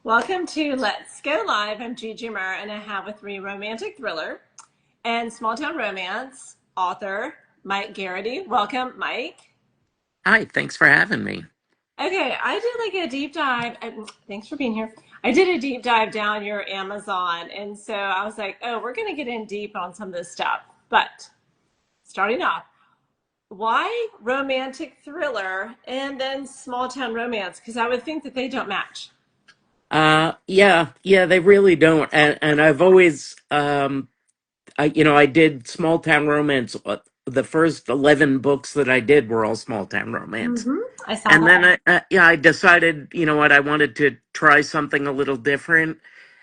Welcome to Let's Go Live. I'm Gigi Murr, and I have with me romantic thriller and small town romance author Mike Geraghty. Welcome, Mike. Hi, thanks for having me. Okay, I did like a deep dive. Thanks for being here. I did a deep dive down your Amazon, and so I was like, oh, we're going to get in deep on some of this stuff. But starting off, why romantic thriller and then small town romance? Because I would think that they don't match. Yeah, they really don't. And I've always, I did small town romance. The first 11 books that I did were all small town romance. Mm-hmm. I saw And then, that. I decided, you know what, I wanted to try something a little different.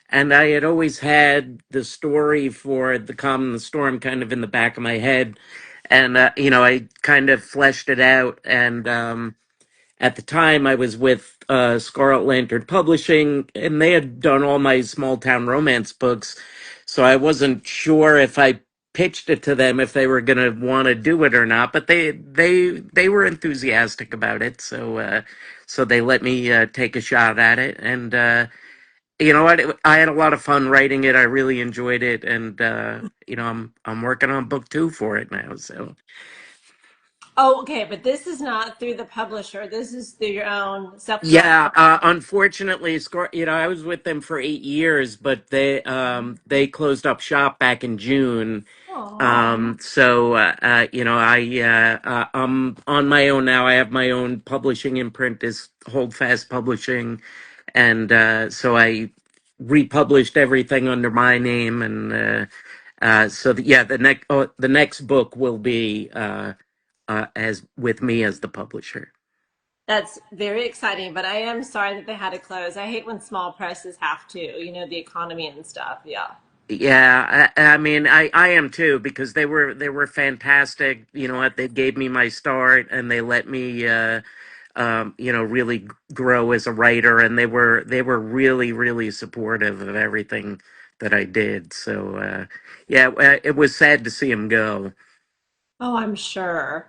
And I had always had the story for The Calm and the Storm kind of in the back of my head. And, I kind of fleshed it out. And, at the time, I was with Scarlet Publishing, and they had done all my small town romance books. So I wasn't sure if I pitched it to them if they were going to want to do it or not. But they were enthusiastic about it, so they let me take a shot at it. And you know what? I had a lot of fun writing it. I really enjoyed it, and I'm working on book two for it now. So. Oh, okay, but this is not through the publisher. This is through your own self-published. Yeah, unfortunately, I was with them for 8 years, but they closed up shop back in June. Oh, I'm on my own now. I have my own publishing imprint, is Holdfast Publishing, and so I republished everything under my name, and yeah, the next book will be as with me as the publisher. that's very exciting, but I am sorry that they had to close. I hate when small presses have to, the economy and stuff. Yeah. Yeah, I mean, I am too because they were fantastic. You know what? They gave me my start and they let me, really grow as a writer, and they were really really supportive of everything that I did. So yeah, it was sad to see him go. Oh, I'm sure.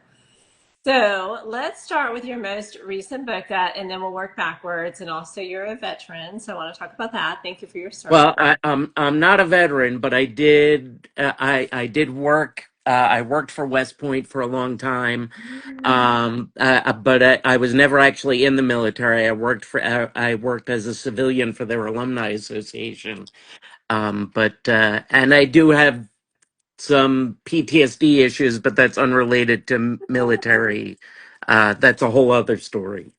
So let's start with your most recent book and then we'll work backwards. And also, you're a veteran, so I want to talk about that. Thank you for your service. Well, I'm not a veteran, but I did work. I worked for West Point for a long time, but I was never actually in the military. I worked as a civilian for their alumni association. But and I do have some PTSD issues, but that's unrelated to military. That's a whole other story.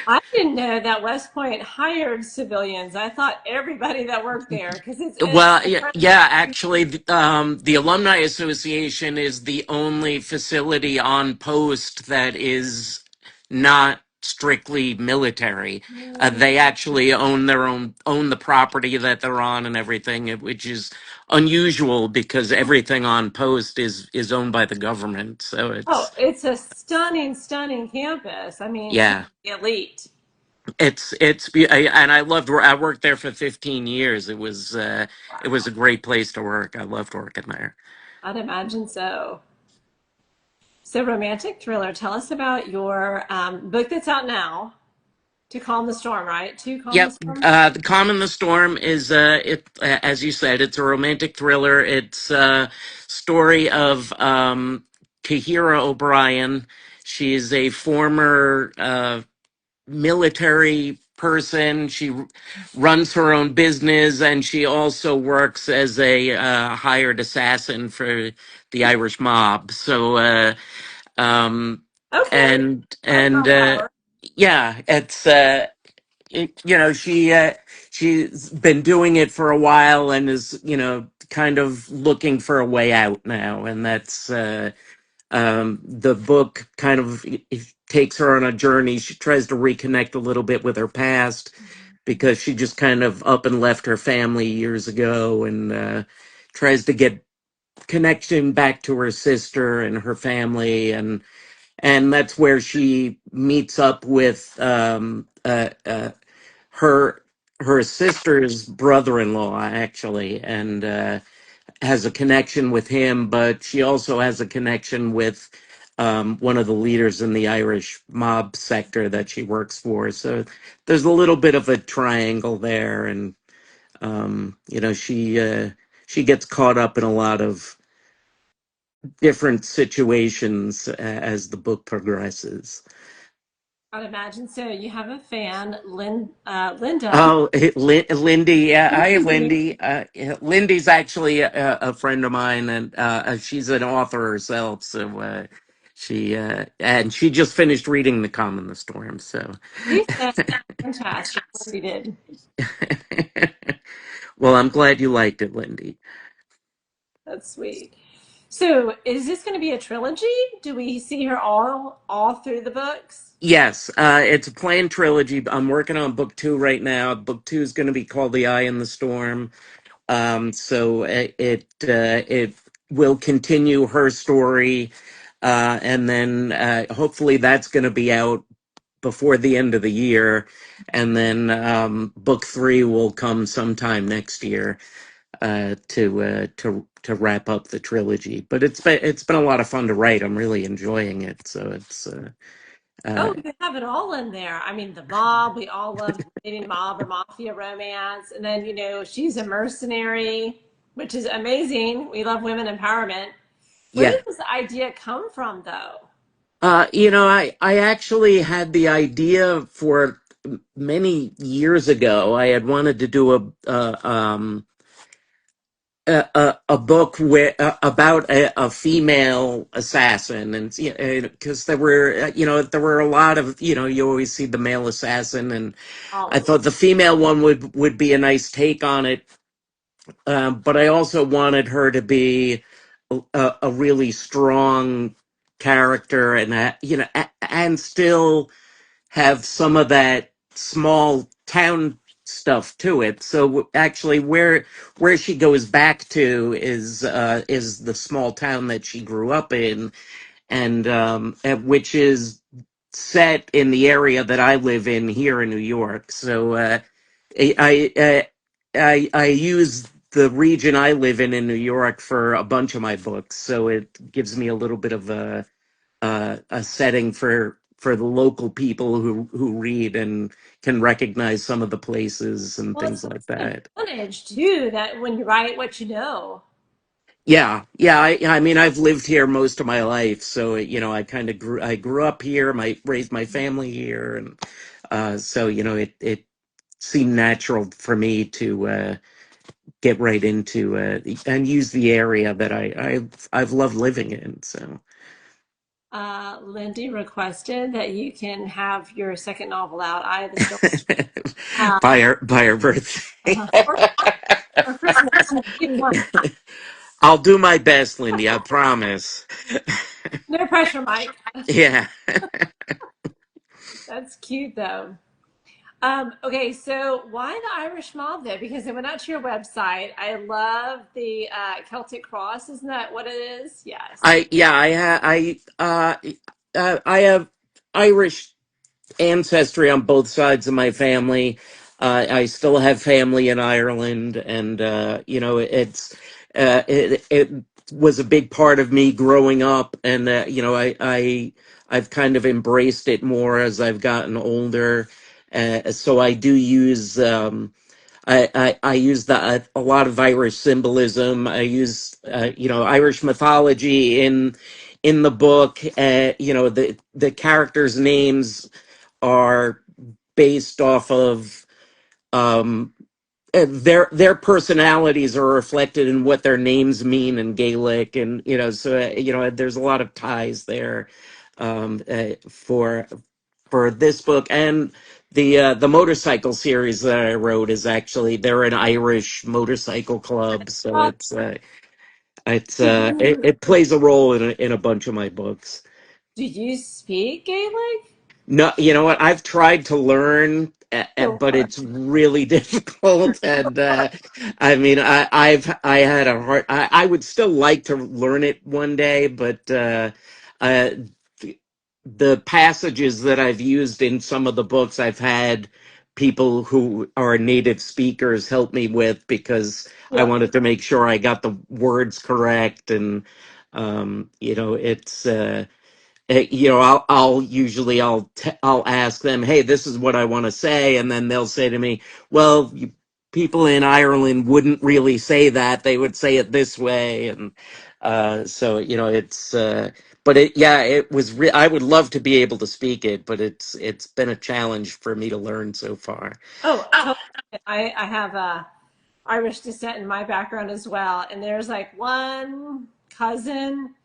I didn't know that West Point hired civilians. I thought everybody that worked there, because it's Well, yeah, actually, the Alumni Association is the only facility on post that is not strictly military. They actually own the property that they're on and everything, which is unusual because everything on post is owned by the government. So oh, it's, it's a stunning, stunning campus. I mean, yeah, truly elite. and I worked there for 15 years. It was a great place to work. I loved working there. I'd imagine so. So, romantic thriller. Tell us about your book that's out now, To Calm the Storm, right? To Calm the Yep. Storm? The Calm and the Storm is as you said, it's a romantic thriller. It's a story of Kahira O'Brien. She's a former military person. She runs her own business, and she also works as a hired assassin for the Irish mob. So Okay. Talk and about power. yeah, she's been doing it for a while and is kind of looking for a way out now, and that's the book kind of takes her on a journey. She tries to reconnect a little bit with her past because she just kind of up and left her family years ago, and tries to get connection back to her sister and her family, and that's where she meets up with her sister's brother-in-law, actually, and has a connection with him, but she also has a connection with one of the leaders in the Irish mob sector that she works for. So there's a little bit of a triangle there, and she gets caught up in a lot of different situations as the book progresses. I'd imagine so. You have a fan, Linda. Oh, Lindy. Yeah. Hi, Lindy. Lindy. Yeah, Lindy's actually a friend of mine, and she's an author herself. So and she just finished reading *The Calm and the Storm*. So, She said fantastic. Lindy did. well, I'm glad you liked it, Lindy. That's sweet. So, is this going to be a trilogy? Do we see her all through the books? Yes, it's a planned trilogy. I'm working on book two right now. Book two is going to be called *The Eye in the Storm*. So it will continue her story, and then hopefully that's going to be out before the end of the year, and then book three will come sometime next year to wrap up the trilogy. But it's been a lot of fun to write. I'm really enjoying it. So it's uh, Oh, you have it all in there. I mean, the mob, we all loved reading mob or mafia romance. And then, she's a mercenary, which is amazing. We love women empowerment. Where yeah. did this idea come from, though? I actually had the idea for many years ago. I had wanted to do a book about a female assassin, and because there were a lot of you always see the male assassin, and I Always. thought the female one would be a nice take on it. But I also wanted her to be a really strong character, and and still have some of that small town stuff to it. So actually, where she goes back to is the small town that she grew up in, and which is set in the area that I live in here in New York. So I use the region I live in New York for a bunch of my books, so it gives me a little bit of a setting for the local people who read and can recognize some of the places and Well, it's things like an that. advantage, too, that when you write what you know. Yeah, yeah. I mean, I've lived here most of my life, so I grew up here, raised my family here, and so it seemed natural for me to get right into and use the area that I've loved living in. So Lindy requested that you can have your second novel out, Eye of the Storm, uh, by her birthday. or Christmas. Either one. I'll do my best, Lindy. I promise. No pressure, Mike. Yeah. That's cute, though. Okay, so why the Irish mob though? Because I went out to your website. I love the Celtic cross. Isn't that what it is? Yes. I have Irish ancestry on both sides of my family. I still have family in Ireland, and it was a big part of me growing up, and I've kind of embraced it more as I've gotten older. So I do use. I use a lot of Irish symbolism. I use Irish mythology in the book. The characters' names are based off of um, their personalities are reflected in what their names mean in Gaelic, and there's a lot of ties there for this book. And the motorcycle series that I wrote is actually they're an Irish motorcycle club, so Oh, do you it plays a role in a bunch of my books. do you speak Gaelic? No, you know what? I've tried to learn, but Sure. it's really difficult. And I mean, I had a hard. I would still like to learn it one day, but uh, the passages that I've used in some of the books, I've had people who are native speakers help me with because I Yeah. wanted to make sure I got the words correct, and it's. I'll usually I'll ask them, hey, this is what I want to say, and then they'll say to me, well, people in Ireland wouldn't really say that; they would say it this way, and so it's. But it was. I would love to be able to speak it, but it's been a challenge for me to learn so far. Oh, totally. I have Irish descent in my background as well, and there's like one cousin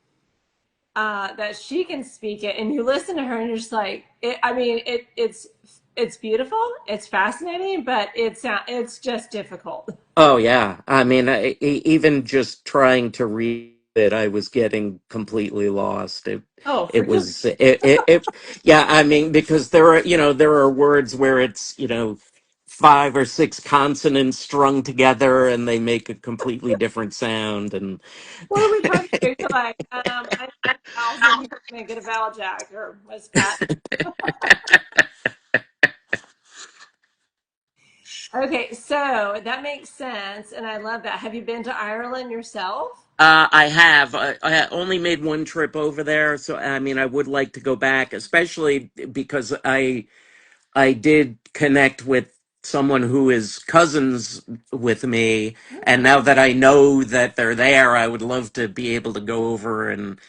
that she can speak it, and you listen to her, and you're just like, I mean, it's beautiful, it's fascinating, but it's just difficult. Oh yeah, I mean, even just trying to read it, I was getting completely lost. Oh, It really? was yeah. I mean, because there are words where it's five or six consonants strung together and they make a completely different sound, and What are we trying to do? You're like, I need vowels in here to make it a vowel jack, or was Pat? Okay, so that makes sense, and I love that. Have you been to Ireland yourself? I have. I only made one trip over there, so I mean, I would like to go back, especially because I did connect with someone who is cousins with me, and Oh. now that I know that they're there, I would love to be able to go over and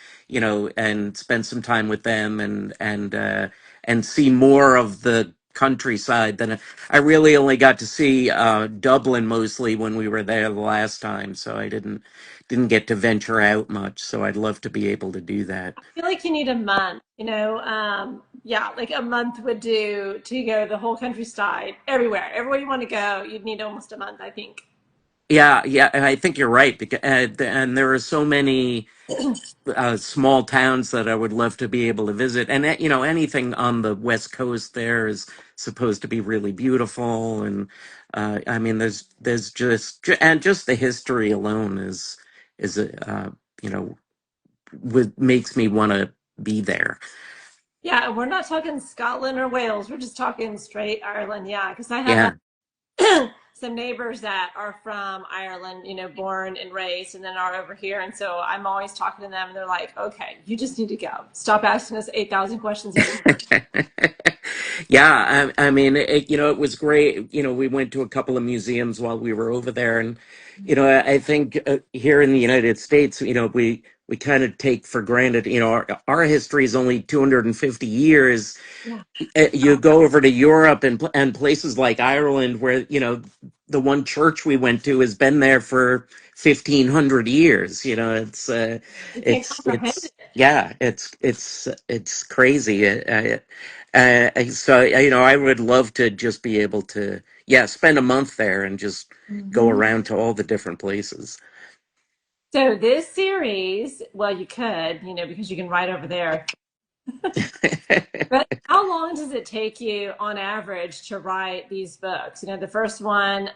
and spend some time with them and see more of the countryside than I really only got to see Dublin mostly when we were there the last time, so I didn't get to venture out much. So I'd love to be able to do that. Feel like you need a month, yeah, like a month would do to go the whole countryside, everywhere you want to go. You'd need almost a month, I think. Yeah, yeah, and I think you're right. Because, and there are so many small towns that I would love to be able to visit, and anything on the West Coast there is supposed to be really beautiful, and I mean, there's just the history alone is you know makes me want to be there. Yeah, we're not talking Scotland or Wales. We're just talking straight Ireland. Yeah, because I have Yeah. some neighbors that are from Ireland, born and raised, and then are over here. And so I'm always talking to them, and they're like, okay, you just need to go. Stop asking us 8,000 questions every year. Yeah, I mean, it was great. We went to a couple of museums while we were over there, and I think here in the United States, we kind of take for granted, our history is only 250 years. Yeah. You go over to Europe and places like Ireland, where the one church we went to has been there for 1,500 years. You can't comprehend It's it. yeah, it's crazy. So I would love to just be able to spend a month there and just go Mhm. around to all the different places. So this series, well, you could, because you can write over there. But how long does it take you on average to write these books? The first one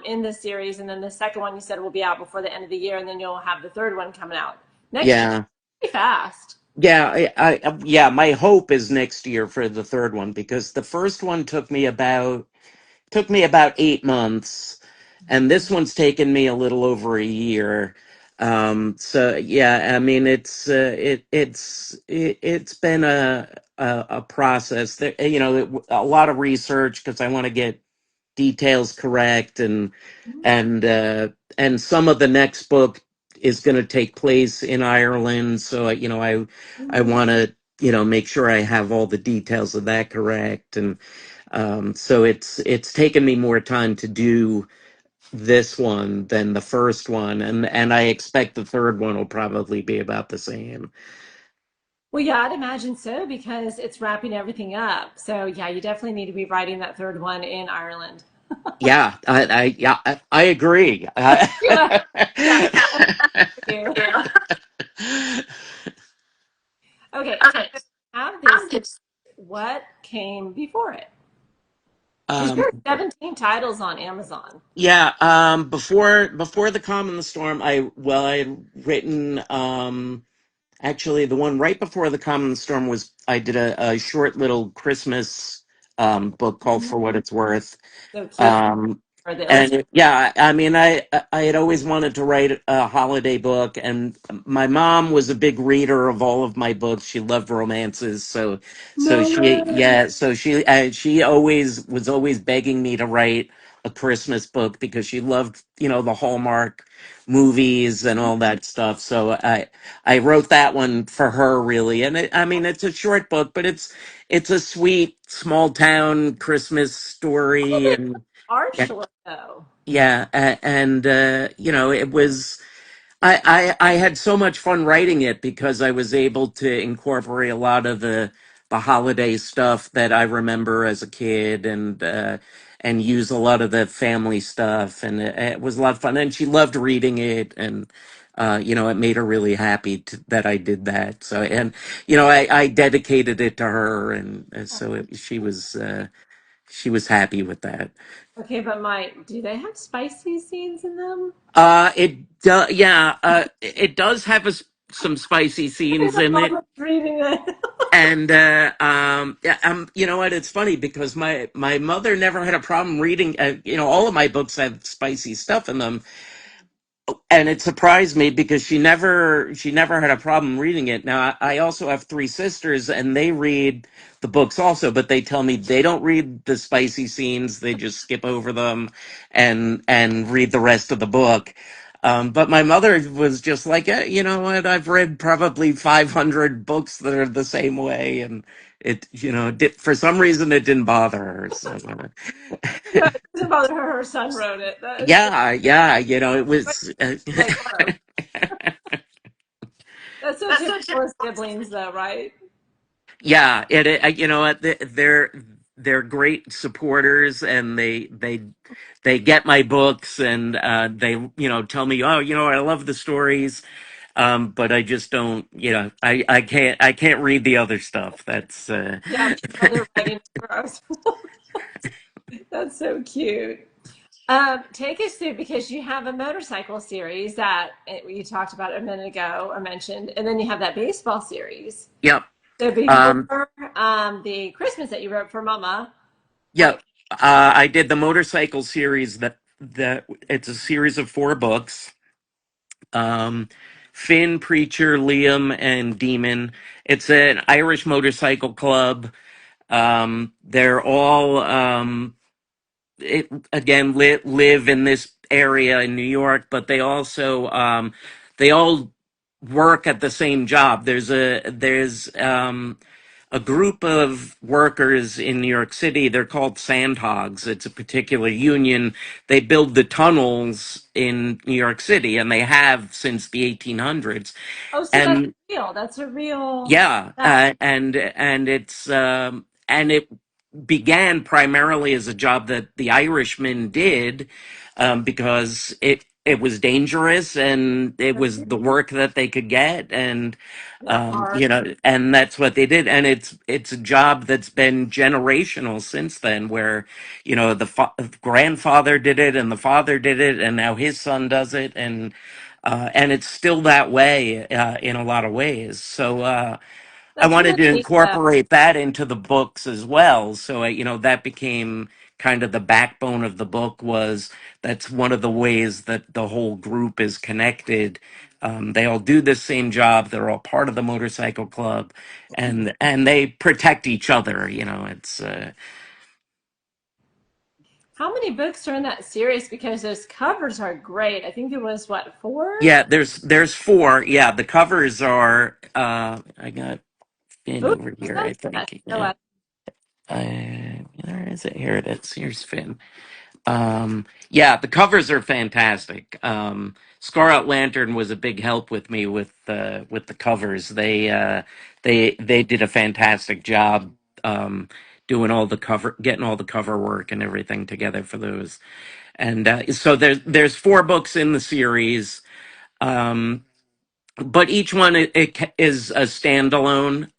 in this series, and then the second one you said will be out before the end of the year, and then you'll have the third one coming out next year. Yeah. Pretty fast. Yeah, yeah, my hope is next year for the third one, because the first one took me about 8 months, and this one's taken me a little over a year. So yeah, I mean, it's been a process. A lot of research, because I want to get details correct, and some of the next book is going to take place in Ireland, so I want to make sure I have all the details of that correct, and so it's taken me more time to do this one than the first one, and I expect the third one will probably be about the same. Well, yeah, I'd imagine so because it's wrapping everything up. So, yeah, you definitely need to be writing that third one in Ireland. Yeah, I agree. Yeah, yeah, I do. Okay, so have this. What came before it? Because um, you're 17 titles on Amazon. yeah, before the calm and the storm, I had written actually the one right before the calm and the storm was I did a short little Christmas book called Mhm. For What It's Worth. So cute. Um, or the illustration. And yeah, I mean, I had always wanted to write a holiday book, and my mom was a big reader of all of my books. She loved romances, so No she way. yeah, so she always was always begging me to write a Christmas book because she loved the Hallmark movies and all that stuff. So I wrote that one for her really, and I mean it's a short book, but it's a sweet small town Christmas story and. Are short though. Yeah, and it was I had so much fun writing it because I was able to incorporate a lot of the holiday stuff that I remember as a kid and use a lot of the family stuff and it was a lot of fun and she loved reading it and it made her really happy that I did that. So and I dedicated it to her and she was happy with that. Okay, but Mike, do they have spicy scenes in them? It does have some spicy Okay, scenes my in mom it, was reading it. and yeah, you know what? It's funny because my mother never had a problem reading. All of my books have spicy stuff in them, and it surprised me because she never had a problem reading it. Now I also have three sisters and they read the books also, but they tell me they don't read the spicy scenes, they just skip over them and read the rest of the book. But my mother was just like, you know what, I've read probably 500 books that are the same way, and for some reason it didn't bother her. So No, it doesn't bother her. Her son wrote it. That is so yeah, it but was. like her. That's so typical of siblings, though, right? Yeah, you know what? They're great supporters, and they get my books, and they tell me, oh, I love the stories, but I just don't, I can't read the other stuff. That's Yeah, other writing heroes. That's so cute. Take us through because you have a motorcycle series that you talked about a minute ago or mentioned, and then you have that baseball series. yep, So um, before the Christmas that you wrote for Mama, what? yep. I did the motorcycle series that it's a series of four books. Um, Finn, Preacher, Liam, and Demon. It's an Irish motorcycle club. They're all again live in this area in New York, but they all work at the same job. There's a group of workers in New York City. They're called Sandhogs. It's a particular union. They build the tunnels in New York City, and they have since the 1800s. Oh, so that's And real. That's a real. yeah, That. and it began primarily as a job that the Irishmen did because it was dangerous and it was the work that they could get and Yeah, hard. and that's what they did and it's a job that's been generational since then where the grandfather did it and the father did it and now his son does it and it's still that way in a lot of ways. So I That's wanted really to neat, though. incorporate that into the books as well. So that became kind of the backbone of the book. Was That's one of the ways that the whole group is connected. They all do the same job. They're all part of the motorcycle club, and they protect each other. It's How many books are in that series? Because those covers are great. I think it was what, four? yeah. There's four. Yeah, the covers are. I got Finn Ooh, over here. I expensive. That think. show Yeah. Where is it? Here it is. Here's Finn. Yeah, the covers are fantastic. Scarlet Lantern was a big help with me with the covers. They did a fantastic job doing getting all the cover work and everything together for those. And so there's four books in the series. Um, but each one is a standalone.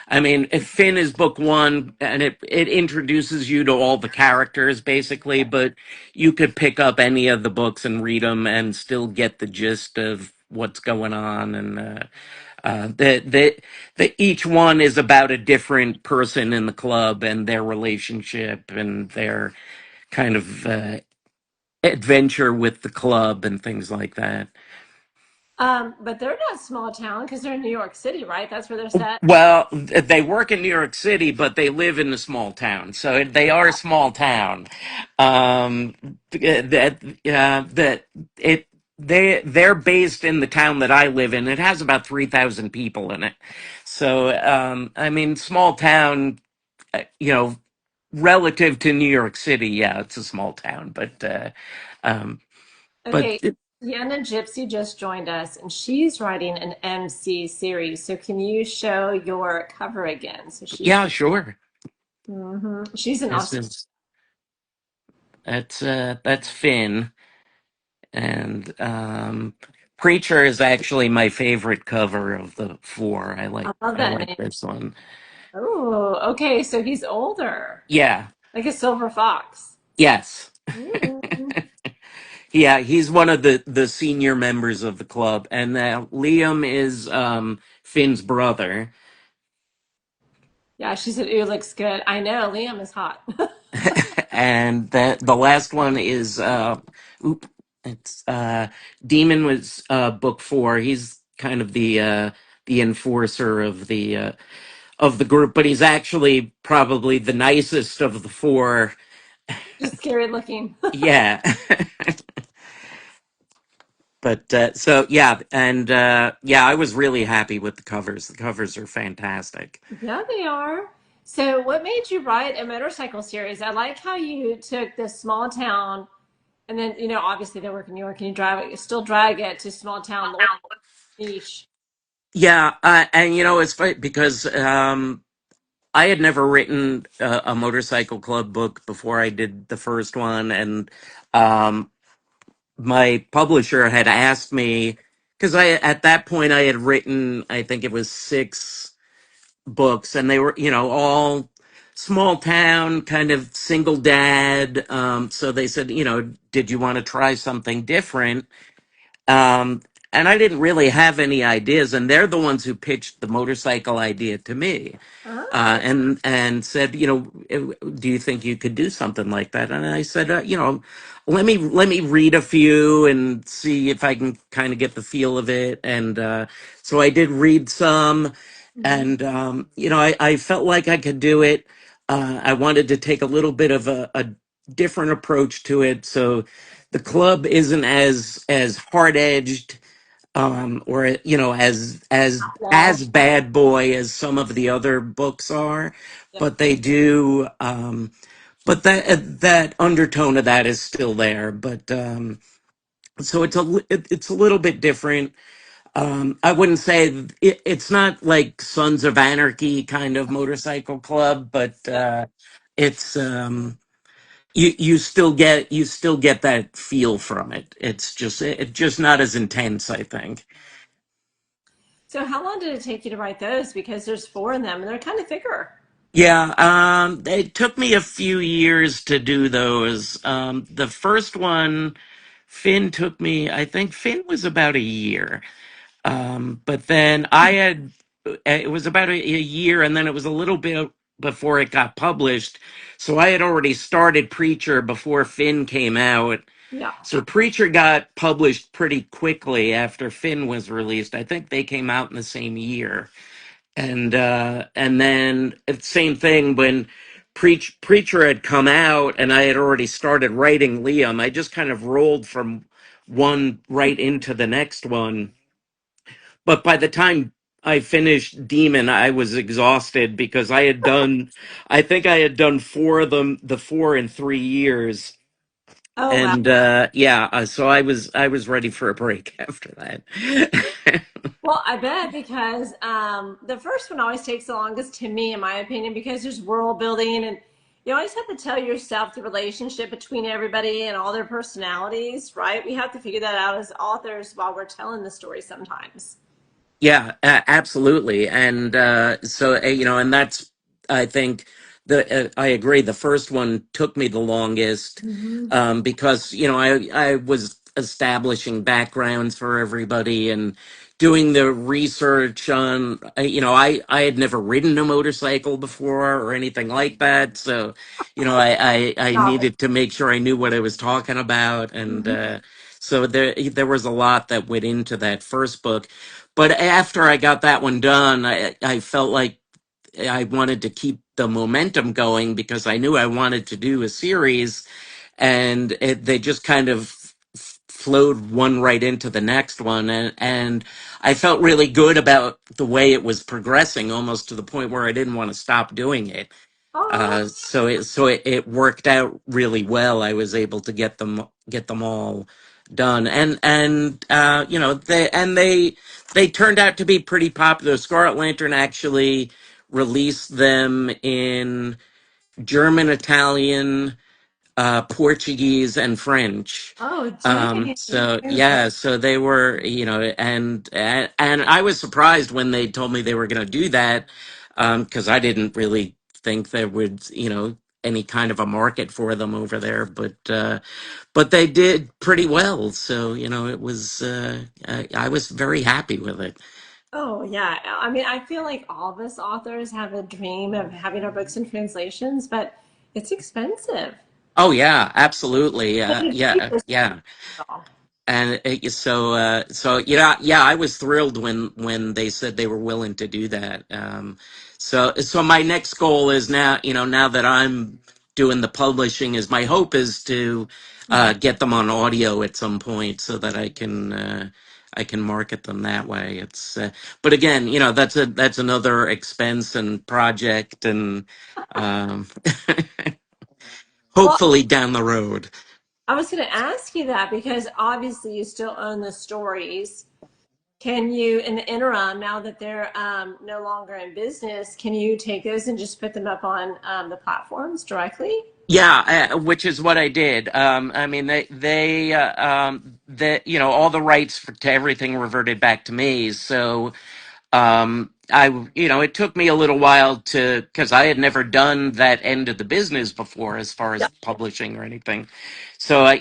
I mean, if Finn is book one, and it introduces you to all the characters basically, but you could pick up any of the books and read them and still get the gist of what's going on. And each one is about a different person in the club and their relationship and their kind of adventure with the club and things like that. But they're not small town because they're in New York City, right? That's where they're set. Well, they work in New York City, but they live in a small town, so they are a small town. Um, that it they're based in the town that I live in. It has about 3,000 people in it, so I mean, small town. You know, relative to New York City, yeah, it's a small town, um, but Okay, Sienna Gypsy just joined us, and she's writing an MC series. So can you show your cover again? So she yeah, can. sure. She's an This awesome. is that's Finn. And Preacher is actually my favorite cover of the four. I love I that like name. this one. Oh, okay. So he's older, Yeah. like a silver fox. Yes. Ooh. Yeah, he's one of the senior members of the club, and Liam is Finn's brother. Yeah, she said, "Ooh, looks good." I know Liam is hot. And the last one is oop, it's Demon was book four. He's kind of the enforcer of the group, but he's actually probably the nicest of the four. Just scary looking. Yeah. But so yeah, and yeah, I was really happy with the covers. The covers are fantastic. Yeah, they are. So, what made you write a motorcycle series? I like how you took this small town, and then obviously they work in New York, and you drive it, you still drag it to small town little niche. Yeah, and it's funny because I had never written a motorcycle club book before I did the first one, and um, my publisher had asked me because I at that point I had written, I think it was six books, and they were all small town kind of single dad. So they said, did you want to try something different? um, and I didn't really have any ideas, and they're the ones who pitched the motorcycle idea to me, Oh, and said, do you think you could do something like that? And I said, let me read a few and see if I can kind of get the feel of it. And so I did read some, mhm. and I felt like I could do it. I wanted to take a little bit of a different approach to it, so the club isn't as hard edged, or Law. as bad boy as some of the other books are, Yep. but they do. But that undertone of that is still there. But so it's a little bit different. I wouldn't say it's not like Sons of Anarchy kind of motorcycle club, but Yep. it's you still get that feel from it. It's just not as intense, I think. So, how long did it take you to write those? Because there's four in them, and they're kind of thicker. Yeah, it took me a few years to do those. The first one, Finn took me, I think Finn was about a year. But then it was about a year, and then it was a little bit before it got published. So I had already started Preacher before Finn came out. Yeah. So Preacher got published pretty quickly after Finn was released. I think they came out in the same year. And then same thing when Preacher had come out and I had already started writing Liam. I just kind of rolled from one right into the next one. But by the time I finished Demon, I was exhausted because I think I had done four of them, the four in 3 years. Oh, wow. And yeah, so I was ready for a break after that. Well, I bet because the first one always takes the longest to me, in my opinion, because there's world building and you always have to tell yourself the relationship between everybody and all their personalities, right? We have to figure that out as authors while we're telling the story sometimes. Yeah, absolutely. And so and that's, I think, I agree. The first one took me the longest, Hmm. because I was establishing backgrounds for everybody and doing the research on, I had never ridden a motorcycle before or anything like that. So, I Stop it. needed to make sure I knew what I was talking about. And Mhm. so there was a lot that went into that first book. But after I got that one done, I felt like I wanted to keep the momentum going because I knew I wanted to do a series, and they just kind of flowed one right into the next one, and I felt really good about the way it was progressing, almost to the point where I didn't want to stop doing it. Oh, So it worked out really well. I was able to get them all done, and they turned out to be pretty popular. Scarlet Lantern actually released them in German, Italian, Portuguese, and French. oh, dang. So yeah, so they were, and I was surprised when they told me they were going to do that, because I didn't really think there would, any kind of a market for them over there, but they did pretty well. So it was, I was very happy with it. Oh, yeah. I mean, I feel like all of us authors have a dream of having our books in translations, but it's expensive. Oh yeah, absolutely. But it's cheap Yeah, as yeah. well. And so yeah, I was thrilled when they said they were willing to do that. So my next goal is now, now that I'm doing the publishing, is my hope is to Mhm. get them on audio at some point so that I can market them that way. But again, that's another expense and project, and um, Well, hopefully down the road. I was going to ask you that because obviously you still own the stories. Can you, in the interim, now that they're no longer in business, can you take those and just put them up on the platforms directly? Yeah, which is what I did. I mean, all the rights to everything reverted back to me. So, it took me a little while because I had never done that end of the business before, as far as publishing or anything. So, I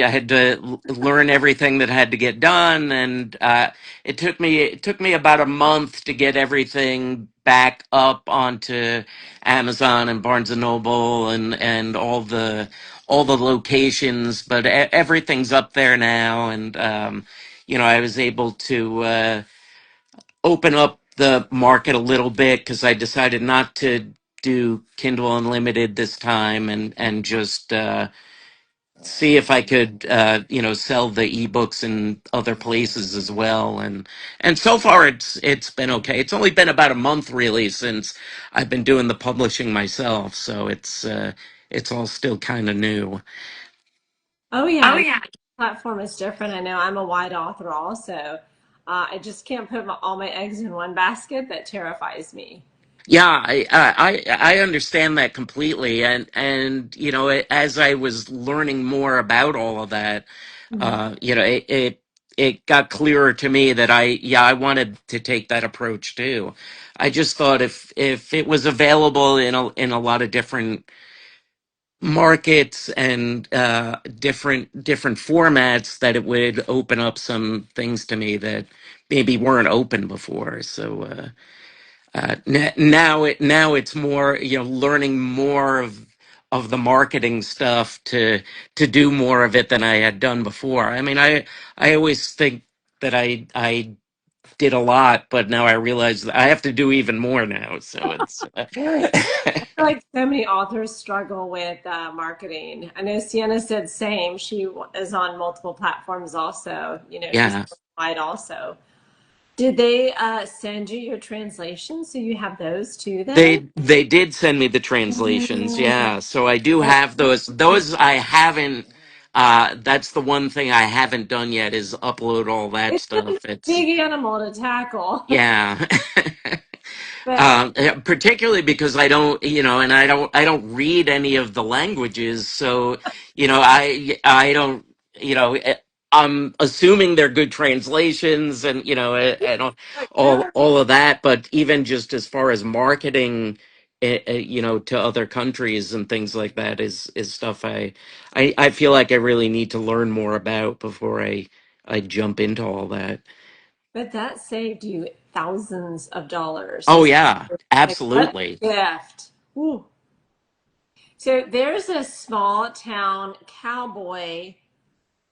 had to learn everything that had to get done, and it took me about a month to get everything back up onto Amazon and Barnes and Noble and all the locations, but everything's up there now, and I was able to open up the market a little bit because I decided not to do Kindle Unlimited this time, and just see if I could sell the ebooks in other places as well, and so far it's been okay. It's only been about a month really since I've been doing the publishing myself, so it's all still kind of new. Oh, yeah. And platform is different. I know I'm a wide author also. I just can't put all my eggs in one basket. That terrifies me. Yeah, I understand that completely, and as I was learning more about all of that, Mhm. it got clearer to me that I wanted to take that approach too. I just thought if it was available in a lot of different markets and different formats, that it would open up some things to me that maybe weren't open before. So. Now it's more, learning more of the marketing stuff to do more of it than I had done before. I mean, I always think that I did a lot, but now I realize that I have to do even more now. So it's I feel like so many authors struggle with marketing. I know Sienna said same. She is on multiple platforms also. She's yeah. worldwide also. Did they send you your translations so you have those too then? They did send me the translations, Mm. yeah. So I do have those. Those I haven't. That's the one thing I haven't done yet, is upload all that It's a stuff. It's big animal to tackle. Yeah. But Yeah, particularly because and I don't read any of the languages, so I don't, you know, eh, I'm assuming they're good translations, and yeah, and like all they're all of that. But even just as far as marketing to other countries and things like that is stuff I feel like I really need to learn more about before I jump into all that. But that saved you thousands of dollars. Oh This yeah, like what absolutely. a gift. Ooh. So there's a small town cowboy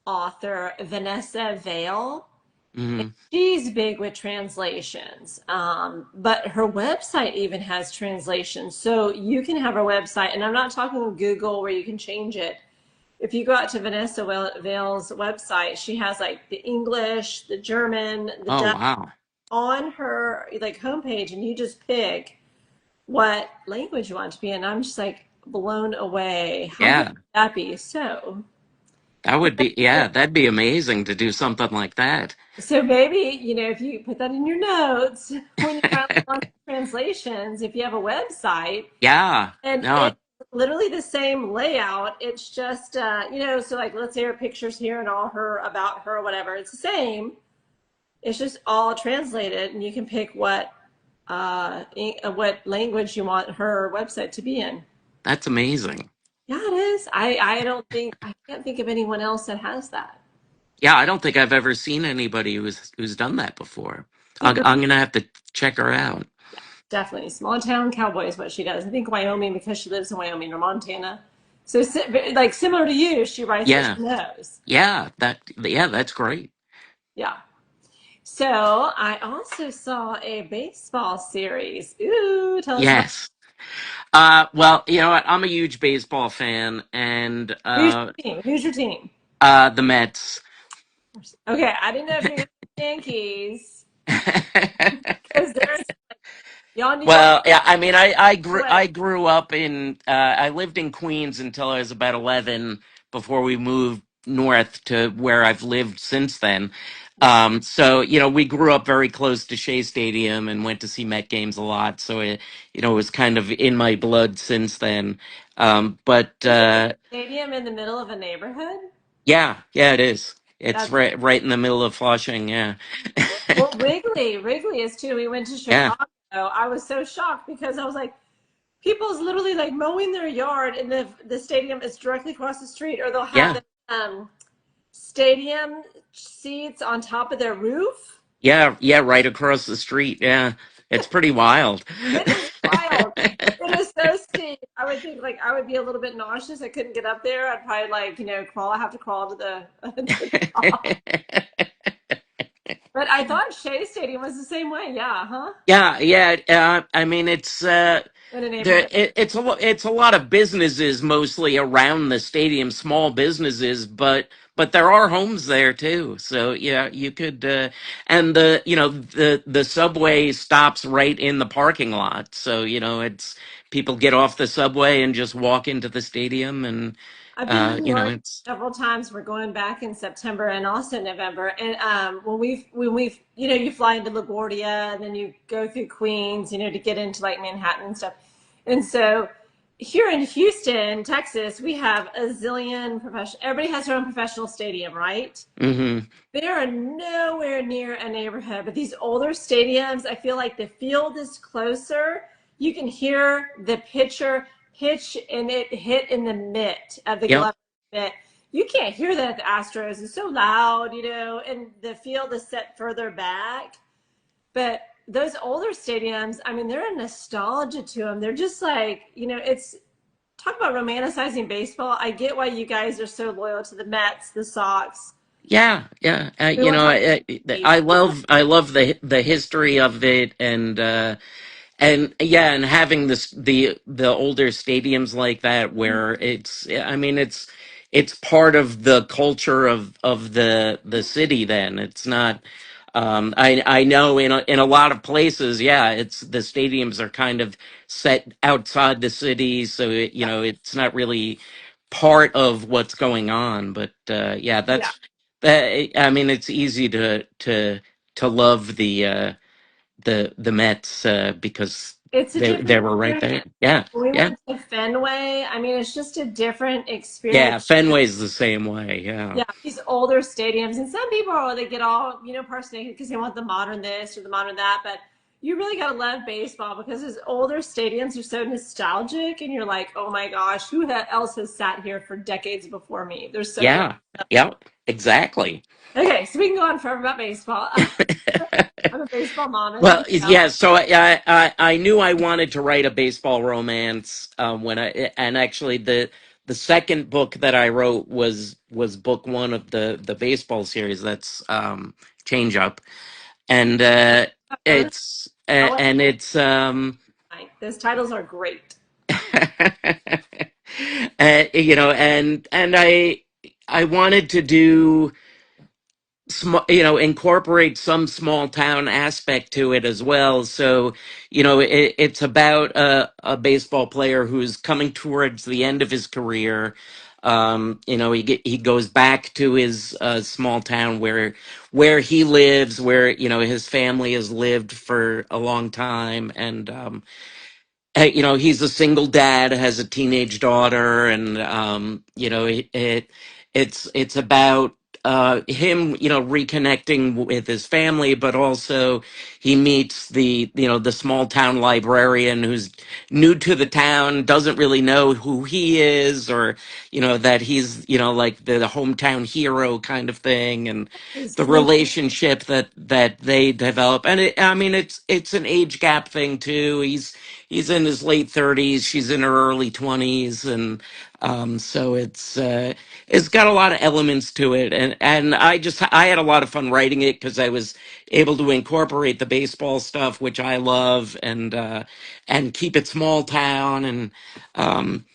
author, Vanessa Vale. Hmm. She's big with translations, but her website even has translations. So you can have her website, and I'm not talking Google where you can change it. If you go out to Vanessa Vale's website, she has like the English, the German, the Oh Dutch wow. on her like homepage, and you just pick what language you want to be in. I'm just like blown away. How good Yeah, would that be? So, that would be, yeah, that'd be amazing to do something like that. so maybe, if you put that in your notes when you finally launch translations, if you have a website Yeah. and No, it's literally the same layout, it's just, so like let's say her pictures here and all her about her or whatever, it's the same. It's just all translated, and you can pick what language you want her website to be in. that's amazing. Yeah, it is. I can't think of anyone else that has that. Yeah, I don't think I've ever seen anybody who's done that before. Super. I'm gonna have to check her out. Yeah, definitely. Small town cowboy is what she does. I think Wyoming because she lives in Wyoming or Montana. So, like similar to you, she writes what Yeah, she knows. yeah, that's great. Yeah. So, I also saw a baseball series. Ooh, tell us about Yes. Well, you know what? I'm a huge baseball fan, and who's your team? Who's your team? the Mets. Okay, I didn't know if you're going to Yankees because there's y'all New York Well, yeah, I mean, away. I grew up in I lived in Queens until I was about 11 before we moved north to where I've lived since then. Yeah. So we grew up very close to Shea Stadium and went to see Met games a lot. So it was kind of in my blood since then. But Is the stadium in the middle of a neighborhood? yeah, yeah, it is. It's That's right in the middle of Flushing. Yeah, well, Wrigley is too. We went to yeah, Chicago. I was so shocked because I was like, people's literally like mowing their yard, and the stadium is directly across the street, or they'll have yeah. the stadium seats on top of their roof. Yeah, yeah, right across the street. Yeah, it's pretty wild. It is wild. It is so steep. I would think like I would be a little bit nauseous. I couldn't get up there. I'd probably like crawl. I have to crawl to the to the top. But I thought Shea Stadium was the same way. Yeah, huh? Yeah, yeah. I mean, In a neighborhood. it's a lot of businesses mostly around the stadium, small businesses, but there are homes there too. So yeah, you could and the subway stops right in the parking lot. So it's people get off the subway and just walk into the stadium, and I've been to New York it's several times. We're going back in September and also November. And when we've you fly into LaGuardia and then you go through Queens, to get into like Manhattan and stuff. And so here in Houston, Texas, we have a zillion professional. Everybody has their own professional stadium, right? hmm They are nowhere near a neighborhood, but these older stadiums, I feel like the field is closer. You can hear the pitcher pitch and it hit in the mitt of the Yep. glove mitt. You can't hear that at the Astros. It's so loud, and the field is set further back. But those older stadiums, I mean, they're a nostalgia to them. They're just like, it's talk about romanticizing baseball. I get why you guys are so loyal to the Mets, the Sox. Yeah, yeah. We won't talk about I love the history of it, and yeah, and having the older stadiums like that where I mean, it's part of the culture of the city. Then it's not. I know in a lot of places, yeah, it's the stadiums are kind of set outside the city, so it's not really part of what's going on. But yeah, yeah. that. I mean, it's easy to love the Mets because It's a they different were right there. experience. Yeah, When we yeah, went to Fenway, I mean, it's just a different experience. yeah. Fenway's the same way. Yeah, Yeah, these older stadiums, and some people they get all parsed naked because they want the modern this or the modern that. But you really gotta love baseball because his older stadiums are so nostalgic, and you're like, oh my gosh, who else has sat here for decades before me? There's so great. Yeah. Yep. Exactly. Okay, so we can go on forever about baseball. I'm a baseball mom, as Well, you know. yeah. So I knew I wanted to write a baseball romance when I and actually the second book that I wrote was book one of the baseball series. That's Change Up, and Those, I'll let it's you know. Those titles are great. and I wanted to do incorporate some small town aspect to it as well. So, it's about a baseball player who's coming towards the end of his career. He goes back to his small town where he lives, where his family has lived for a long time, and he's a single dad, has a teenage daughter, and it's about him, reconnecting with his family, but also he meets the small town librarian who's new to the town, doesn't really know who he is, or that he's like the hometown hero kind of thing, and Is the Lindy. relationship that they develop. And I mean, it's an age gap thing too. He's in his late 30s, she's in her early 20s, and so it's got a lot of elements to it, and I had a lot of fun writing it because I was able to incorporate the baseball stuff, which I love, and keep it small town, and um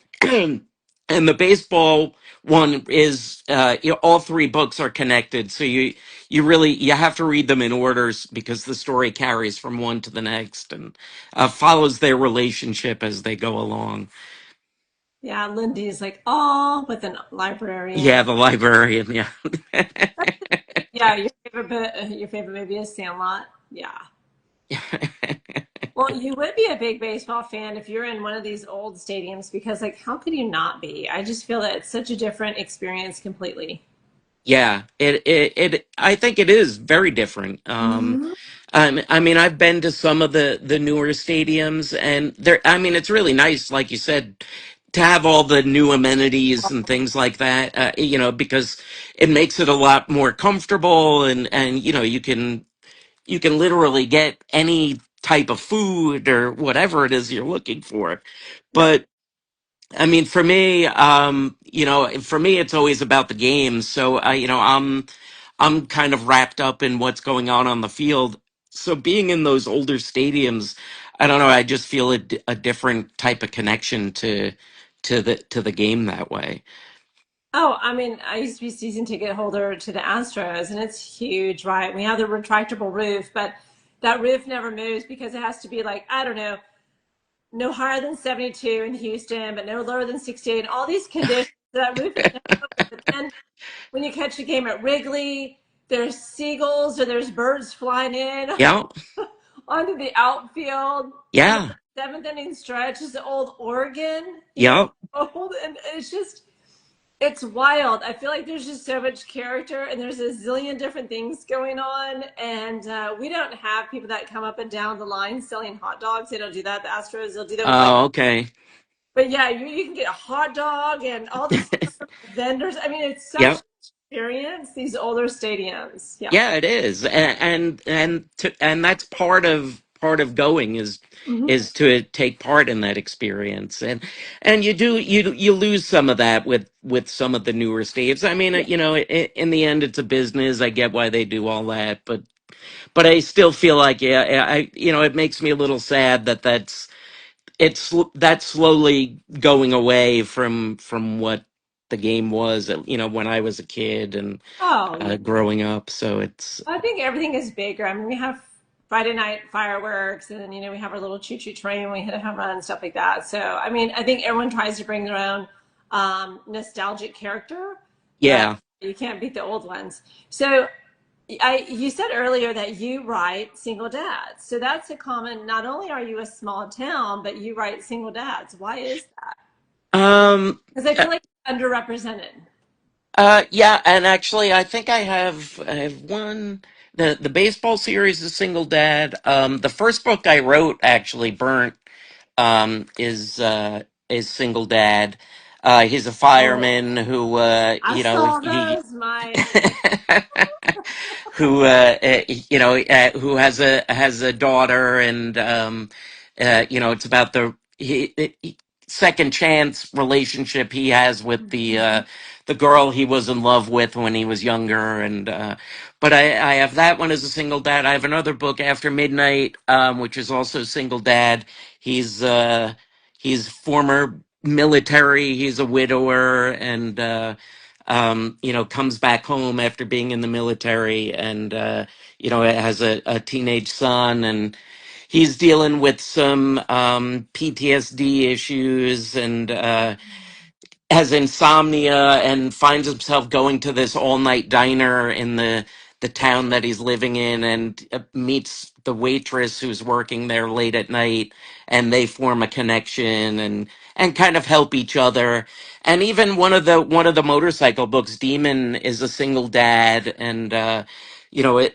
and the baseball one is all three books are connected, so you have to read them in orders because the story carries from one to the next, and follows their relationship as they go along. Yeah, Lindy's like, oh, with a librarian. Yeah, the librarian. Yeah. Yeah, your favorite movie is Sandlot. Yeah. Well, you would be a big baseball fan if you're in one of these old stadiums because, like, how could you not be? I just feel that it's such a different experience completely. Yeah, I think it is very different. Hmm. I mean, I've been to some of the newer stadiums, and I mean, it's really nice, like you said, to have all the new amenities and things like that. Because it makes it a lot more comfortable, and you can literally get any type of food or whatever it is you're looking for. Yep. But I mean, for me, it's always about the game. So, I'm kind of wrapped up in what's going on the field. So, being in those older stadiums, I don't know. I just feel a different type of connection to the game that way. Oh, I mean, I used to be season ticket holder to the Astros, and it's huge, right? We have the retractable roof, but that roof never moves because it has to be like, I don't know, no higher than 72 in Houston, but no lower than 68, and all these conditions. That roof is never open. But then when you catch a game at Wrigley, there's seagulls or there's birds flying in Yeah, onto the outfield. And then yeah, the seventh inning stretch is the old Oregon, yeah. old, and it's wild. I feel like there's just so much character, and there's a zillion different things going on. And we don't have people that come up and down the line selling hot dogs. They don't do that. The Astros, they'll do that with like, Oh, okay. but yeah, you can get a hot dog and all this vendors. I mean, it's such Yep. an experience, these older stadiums. Yeah. Yeah, it is, and that's part of going Hmm. is to take part in that experience, and you lose some of that with some of the newer staves. I mean, Yeah. in the end, it's a business. I get why they do all that, but I still feel like, yeah, it makes me a little sad that's slowly going away from what the game was, when I was a kid and Oh, yeah. growing up. So it's I think everything is bigger. I mean, we have Friday night fireworks, and then we have our little choo choo train. We hit a home run and stuff like that. So, I mean, I think everyone tries to bring their own nostalgic character, but yeah. you can't beat the old ones. So, you said earlier that you write single dads. So that's a common. Not only are you a small town, but you write single dads. Why is that? Um, Because I uh, feel like it's underrepresented. yeah, and actually, I think I have one. The baseball series is Single Dad. The first book I wrote, actually, Burnt, um, is uh, is Single Dad. He's a Oh, fireman who, I saw those, Mike. who has a daughter, and it's about second chance relationship he has with the girl he was in love with when he was younger, and but I have that one as a single dad. I have another book, After Midnight, which is also single dad. He's he's former military. He's a widower, and comes back home after being in the military, and has a teenage son, and he's dealing with some PTSD issues, and has insomnia, and finds himself going to this all night diner in the town that he's living in, and meets the waitress who's working there late at night, and they form a connection, and kind of help each other. And even one of the motorcycle books, Demon, is a single dad, and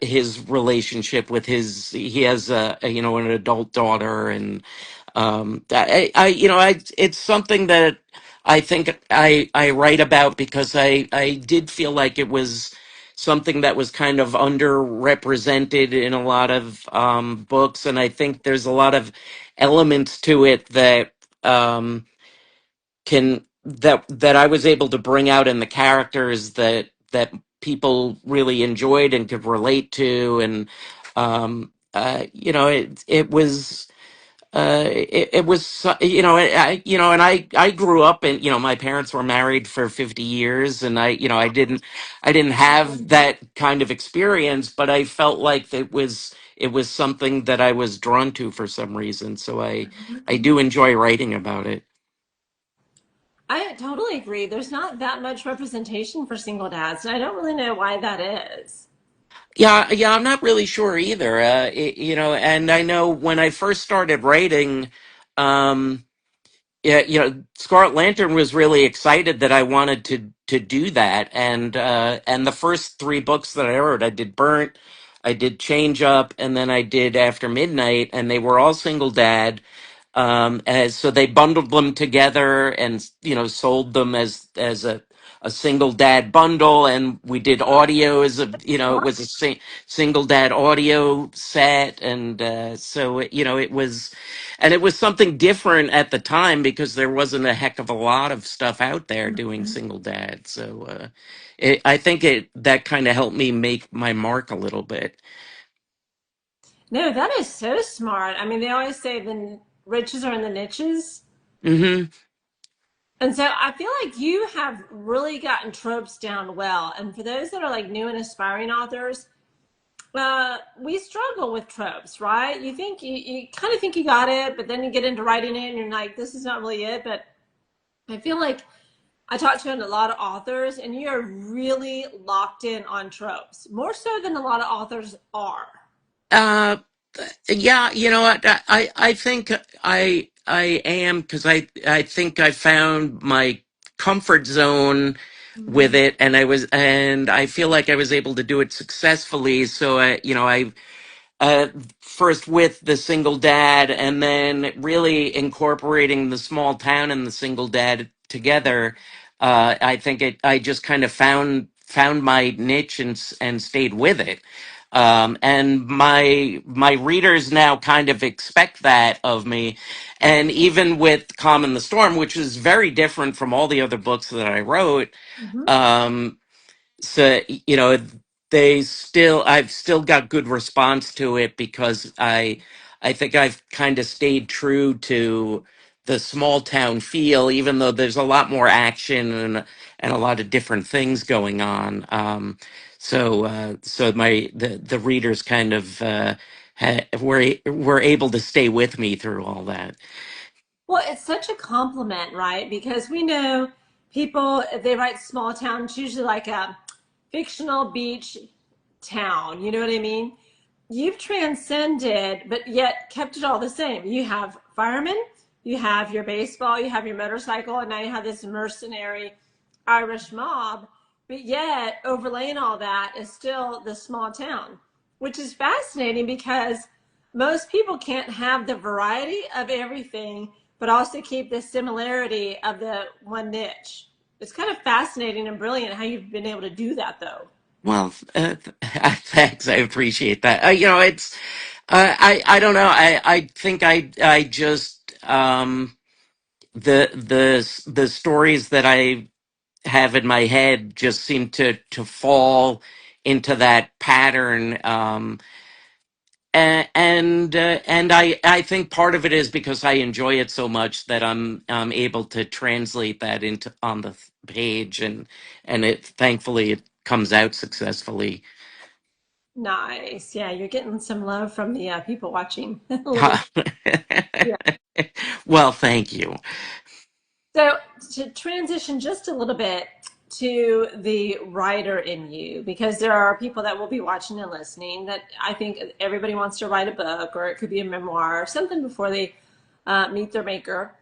his relationship with he has an adult daughter, and it's something that I think I write about because I did feel like it was something that was kind of underrepresented in a lot of books, and I think there's a lot of elements to it that that I was able to bring out in the characters that people really enjoyed and could relate to, and it was and I grew up, and my parents were married for 50 years, and I didn't have that kind of experience, but I felt like it was something that I was drawn to for some reason, so I do enjoy writing about it. I totally agree. There's not that much representation for single dads, and I don't really know why that is. Yeah, yeah, I'm not really sure either. And I know when I first started writing, um, yeah, Scarlet Lantern was really excited that I wanted to do that, and the first three books that I wrote, I did Burnt, I did Change Up, and then I did After Midnight, and they were all single dad. As so they bundled them together, and sold them as a single dad bundle, and we did audio as it was a single dad audio set, and it was something different at the time because there wasn't a heck of a lot of stuff out there doing single dad, so I think it that kind of helped me make my mark a little bit. No, that is so smart. I mean, they always say the riches are in the niches. Hmm. And so I feel like you have really gotten tropes down well. And for those that are like new and aspiring authors, we struggle with tropes, right? You kind of think you got it, but then you get into writing it and you're like, this is not really it. But I feel like I talked to a lot of authors, and you're really locked in on tropes, more so than a lot of authors are. Uh, yeah, you know what? I think I am, because I think I found my comfort zone with Mhm. it, and I feel like I was able to do it successfully. So I uh, first with the single dad, and then really incorporating the small town and the single dad together. I think I just kind of found my niche, and stayed with it. And my readers now kind of expect that of me. And even with Calm in the Storm, which is very different from all the other books that I wrote, Mhm. um, so I've still got good response to it because I think I've kind of stayed true to the small town feel, even though there's a lot more action, and a lot of different things going on. So the readers kind of were able to stay with me through all that. Well, it's such a compliment, right? Because we know people, if they write small town, it's usually like a fictional beach town. You know what I mean? You've transcended, but yet kept it all the same. You have firemen, you have your baseball, you have your motorcycle, and now you have this mercenary Irish mob. But yet, overlaying all that is still the small town. which is fascinating because most people can't have the variety of everything, but also keep the similarity of the one niche. It's kind of fascinating and brilliant how you've been able to do that, though. Well, thanks. I appreciate that. It's I don't know. I think I just the stories that I have in my head just seem to fall into that pattern. And I think part of it is because I enjoy it so much that I'm able to translate that into on the page, and it thankfully it comes out successfully. Nice. Yeah, you're getting some love from the people watching a little bit. Yeah. Well, thank you. So to transition just a little bit to the writer in you, because there are people that will be watching and listening that I think everybody wants to write a book, or it could be a memoir or something before they meet their maker.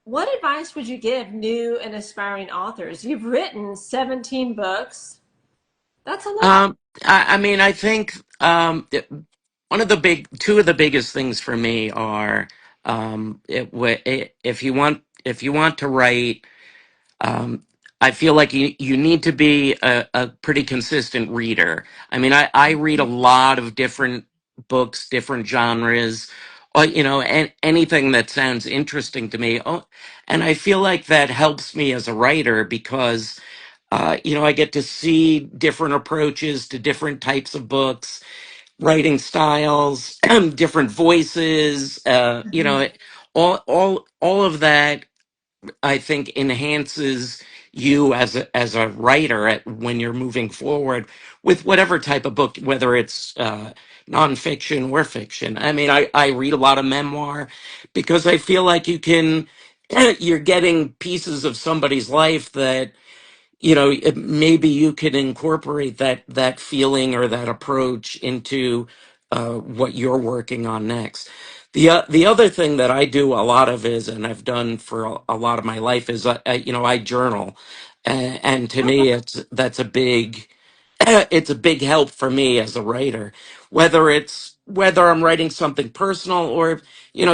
What advice would you give new and aspiring authors? You've written 17 books. That's a lot. I mean, I think two of the biggest things for me are if you want to write. I feel like you need to be a pretty consistent reader. I mean, I read a lot of different books, different genres, and anything that sounds interesting to me. Oh, and I feel like that helps me as a writer because, I get to see different approaches to different types of books, writing styles, different voices, Mhm. all of that I think enhances you as a writer when you're moving forward with whatever type of book, whether it's nonfiction or fiction. I mean, I read a lot of memoir because I feel like you can you're getting pieces of somebody's life that maybe you could incorporate that feeling or that approach into what you're working on next. The other thing that I do a lot of is, and I've done for a lot of my life, is I journal, and to me that's a big it's a big help for me as a writer, whether I'm writing something personal or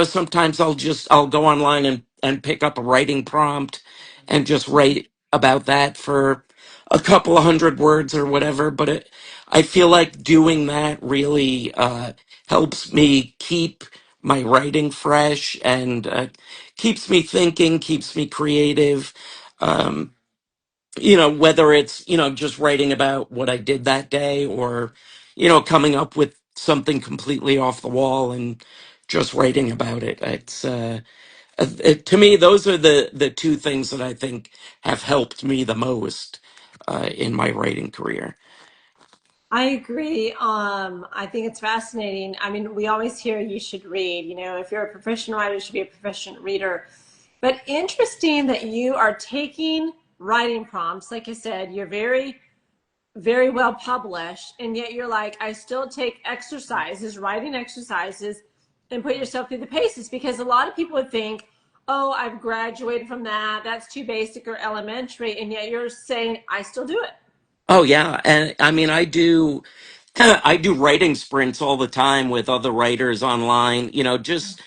sometimes I'll go online and pick up a writing prompt and just write about that for a couple of hundred words or whatever. But I feel like doing that really helps me keep my writing fresh and keeps me thinking, keeps me creative. Um, whether it's, just writing about what I did that day or, coming up with something completely off the wall and just writing about it. To me, those are the two things that I think have helped me the most in my writing career. I agree. I think it's fascinating. I mean, we always hear you should read. You know, if you're a proficient writer, you should be a proficient reader. But interesting that you are taking writing prompts. Like I said, you're very, very well published, and yet you're like, I still take exercises, writing exercises, and put yourself through the paces. Because a lot of people would think, oh, I've graduated from that. That's too basic or elementary. And yet you're saying, I still do it. Oh yeah, and I mean I do I do writing sprints all the time with other writers online, just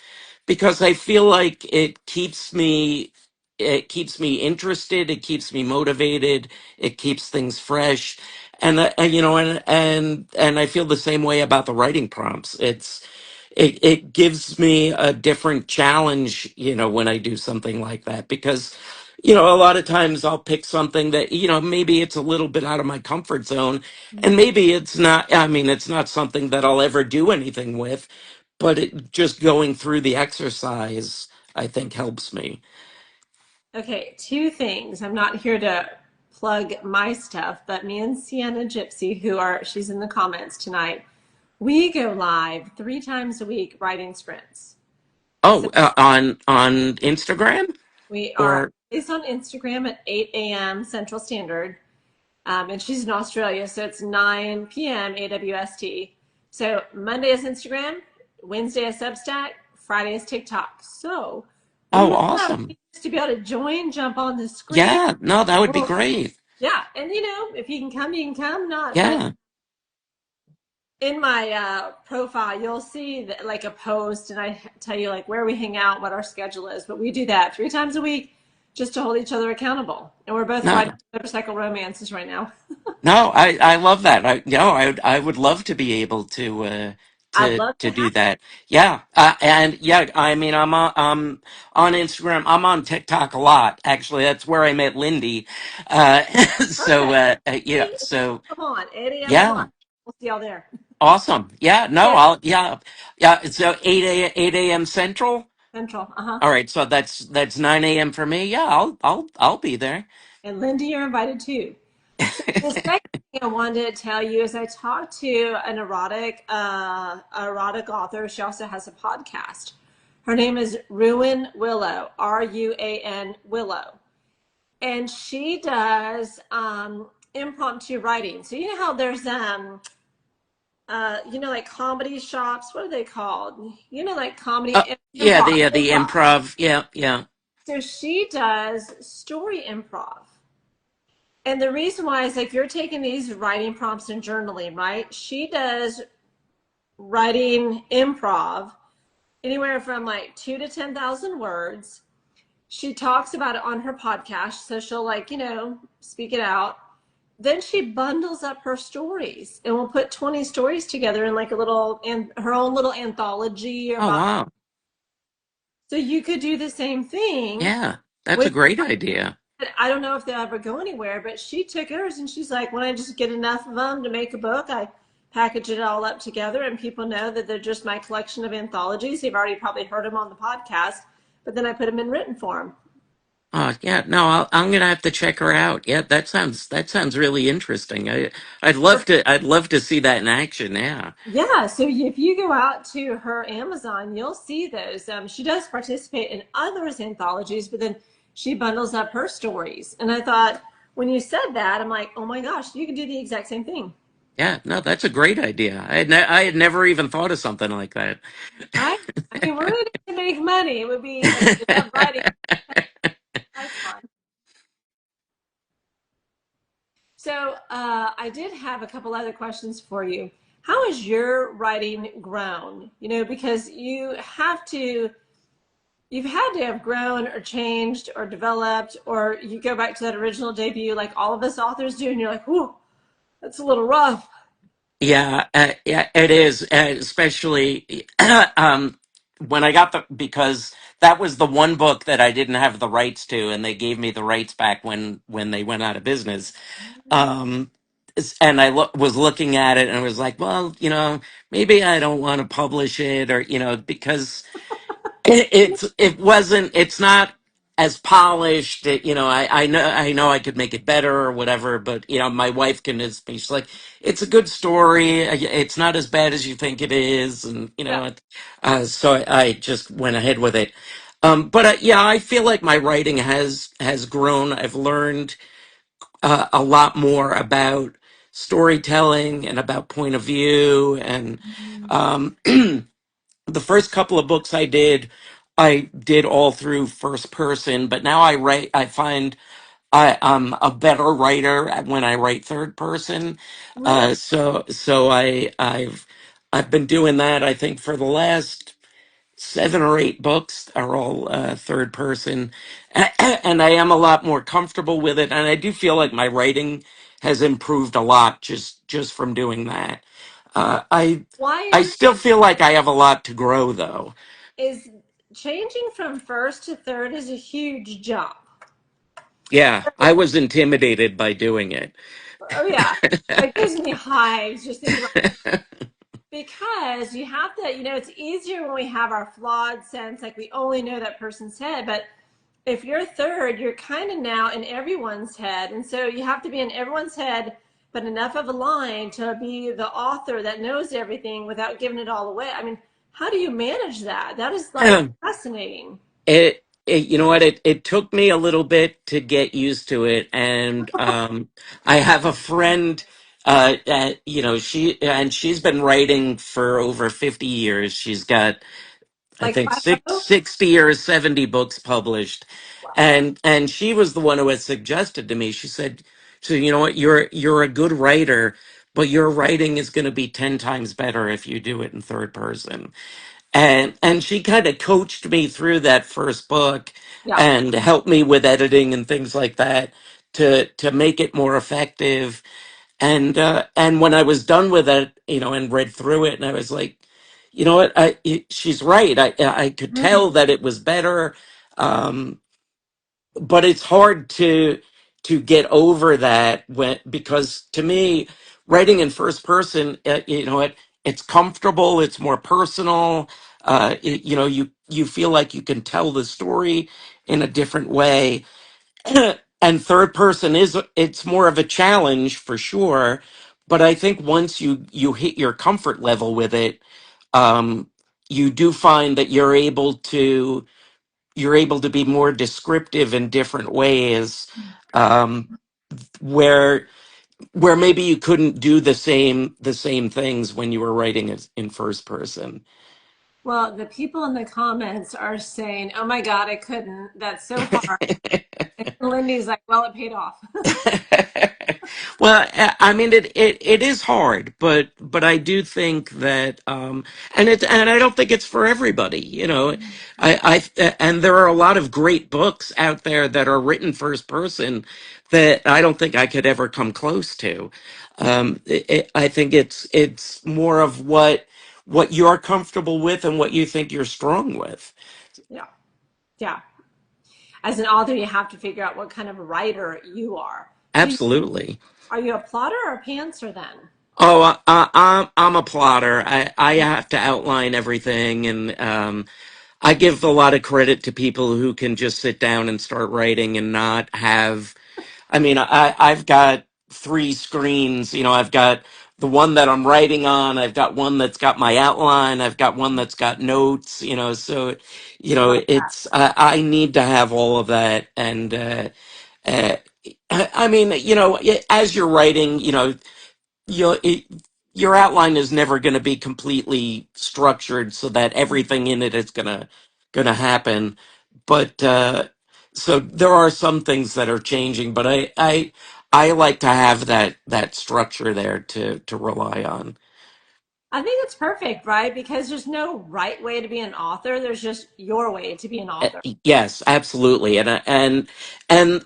because I feel like it keeps me interested, it keeps me motivated, it keeps things fresh. And I feel the same way about the writing prompts. It gives me a different challenge, when I do something like that because a lot of times I'll pick something that maybe it's a little bit out of my comfort zone, and maybe it's not. I mean, it's not something that I'll ever do anything with, but just going through the exercise I think helps me. Okay, two things. I'm not here to plug my stuff, but me and Sienna Gypsy, she's in the comments tonight, we go live 3 times a week writing sprints. So Oh, on Instagram we are or it's on Instagram at 8 a.m. Central Standard. And she's in Australia, so it's 9 p.m. AWST. So Monday is Instagram, Wednesday is Substack, Friday is TikTok. So we oh, would love awesome. to be able to join, jump on the screen. Yeah, no, that would be Or great. yeah, and if you can come, you can come. Not, but Yeah. in my profile, you'll see that, like a post, and I tell you like where we hang out, what our schedule is. But we do that 3 times a week just to hold each other accountable. And we're both writing No, motorcycle romances right now. no, I love that. I would love to be able I'd love to to do have. that. Yeah, and yeah, I mean, on Instagram. I'm on TikTok a lot. Actually, that's where I met Lindy. Uh, so Perfect. yeah, See, so come on, 8 a.m. yeah, online. We'll see y'all there. awesome. Yeah, no, Yeah, yeah. So 8 a.m. Central. Central. Uh huh. All right, so that's 9 a.m. for me. Yeah, I'll be there. And Lindy, you're invited too. So the second thing I wanted to tell you is I talked to an erotic author. She also has a podcast. Her name is Ruan Willow, Ruan Willow, and she does impromptu writing. So you know how there's like comedy shops. What are they called? Like comedy Yeah, improv. the Improv. improv. Yeah, yeah. So she does story improv. And the reason why is like you're taking these writing prompts and journaling, right? She does writing improv anywhere from like 2 to 10,000 words. She talks about it on her podcast, so she'll speak it out. Then she bundles up her stories and will put 20 stories together in like a little and her own little anthology or Oh wow. so you could do the same thing Yeah, that's a with. great idea. I don't know if they'll ever go anywhere, but she took hers and she's like, when I just get enough of them to make a book, I package it all up together and people know that they're just my collection of anthologies. You've already probably heard them on the podcast, but then I put them in written form. Yeah, no, I'm gonna have to check her out. Yeah, that sounds really interesting. I'd love to see that in action. Yeah, Yeah, so if you go out to her Amazon, you'll see those. She does participate in others' anthologies, but then she bundles up her stories. And I thought, when you said that, I'm like, oh my gosh, you can do the exact same thing. yeah, no, that's a great idea. I had never even thought of something like that. Right? I mean, we're in it to make money. It would be, and we love writing. That's fun. So I did have a couple other questions for you. How has your writing grown? Because you've had to have grown or changed or developed, or you go back to that original debut like all of us authors do, and you're like, whoo, that's a little rough. Yeah, yeah, it is, especially when I got because that was the one book that I didn't have the rights to, and they gave me the rights back when they went out of business. Um, and was looking at it and I was like, well, maybe I don't want to publish it, or because it's not as polished. I know I could make it better or whatever, but my wife convinced me. She's like, it's a good story. It's not as bad as you think it is, and Yeah. so I just went ahead with it. But yeah, I feel like my writing has grown. I've learned a lot more about storytelling and about point of view, and um, the first couple of books I did all through first person, but now I write. I find I'm a better writer when I write third person. Really? So I've been doing that. I think for the last 7 or 8 books are all third person, and I am a lot more comfortable with it. And I do feel like my writing has improved a lot just from doing that. Uh, I Why I is still feel like I have a lot to grow, though. is changing from first to third is a huge jump. Yeah, I was intimidated by doing it. Oh yeah, it gives me hives just thinking about, because you have to, it's easier when we have our flawed sense, like we only know that person's head, but if you're third, you're kind of now in everyone's head, and so you have to be in everyone's head, but enough of a line to be the author that knows everything without giving it all away. I mean, how do you manage that? That is like fascinating. You know what, it took me a little bit to get used to it, and I have a friend, she's been writing for over 50 years. She's got, I Like think, 5-0? 60 or 70 books published, Wow. and she was the one who had suggested to me. She said, so you know what, you're a good writer, but your writing is going to be 10 times better if you do it in third person. And she kind of coached me through that first book Yeah. and helped me with editing and things like that to make it more effective. And when I was done with it, and read through it, and I was like, you know what, she's right. I could Mhm. tell that it was better. Um, but it's hard to get over that because to me, writing in first person, it's comfortable, it's more personal. You feel like you can tell the story in a different way. And third person it's more of a challenge for sure, but I think once you hit your comfort level with it, um you do find that you're able to be more descriptive in different ways, um, where maybe you couldn't do the same things when you were writing it in first person. Well, the people in the comments are saying, "Oh my God, I couldn't. That's so hard." And Lindy's like, "Well, it paid off." Well, I mean, it is hard, but I do think that, and I don't think it's for everybody. And there are a lot of great books out there that are written first person that I don't think I could ever come close to. I think it's more of what you're comfortable with and what you think you're strong with. Yeah. Yeah. As an author, you have to figure out what kind of writer you are. So, Absolutely. are you a plotter or a pantser then? Oh, I'm a plotter. I have to outline everything, and I give a lot of credit to people who can just sit down and start writing and not have. I mean, I've got three screens. I've got the one that I'm writing on. I've got one that's got my outline. I've got one that's got notes. So Love that. it's I need to have all of that, and uh, I mean, as you're writing, you it, your outline is never going to be completely structured so that everything in it is gonna happen, but so there are some things that are changing, but I like to have that structure there to rely on. I think it's perfect, right? Because there's no right way to be an author. There's just your way to be an author. Yes, absolutely, and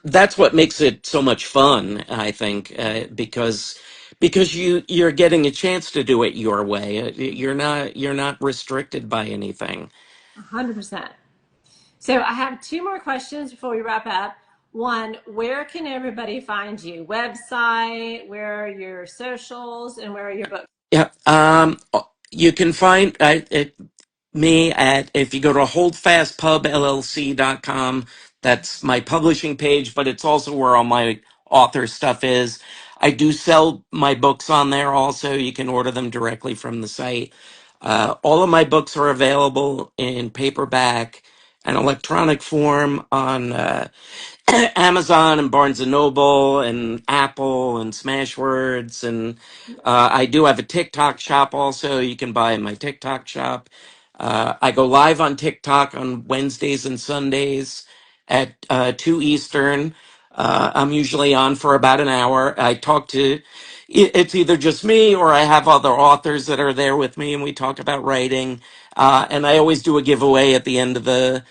that's what makes it so much fun. I think because you're getting a chance to do it your way. You're not restricted by anything. 100%. So I have two more questions before we wrap up. One, where can everybody find you? Website, where are your socials, and where are your books? Yeah, you can find me at if you go to holdfastpubllc.com. That's my publishing page, but it's also where all my author stuff is. I do sell my books on there also. You can order them directly from the site. All of my books are available in paperback and electronic form on Amazon and Barnes and Noble and Apple and Smashwords, and I do have a TikTok shop also. You can buy in my TikTok shop. I go live on TikTok on Wednesdays and Sundays at 2 Eastern. I'm usually on for about an hour. It's either just me or I have other authors that are there with me, and we talk about writing. And I always do a giveaway at the end of the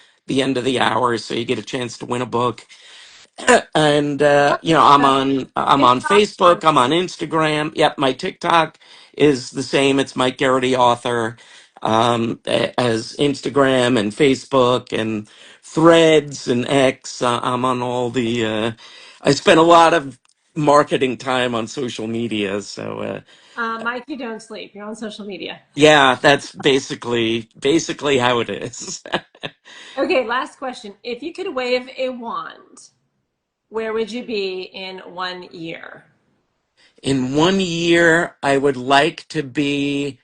hour, so you get a chance to win a book. And I'm on TikTok or Facebook, I'm on Instagram. Yep, my TikTok is the same. It's Mike Geraghty author, as Instagram and Facebook and Threads and X. I'm on all the. I spend a lot of marketing time on social media, so Mike, you don't sleep. You're on social media. yeah, that's basically how it is. Okay, last question. If you could wave a wand, where would you be in 1 year? In 1 year, I would like to be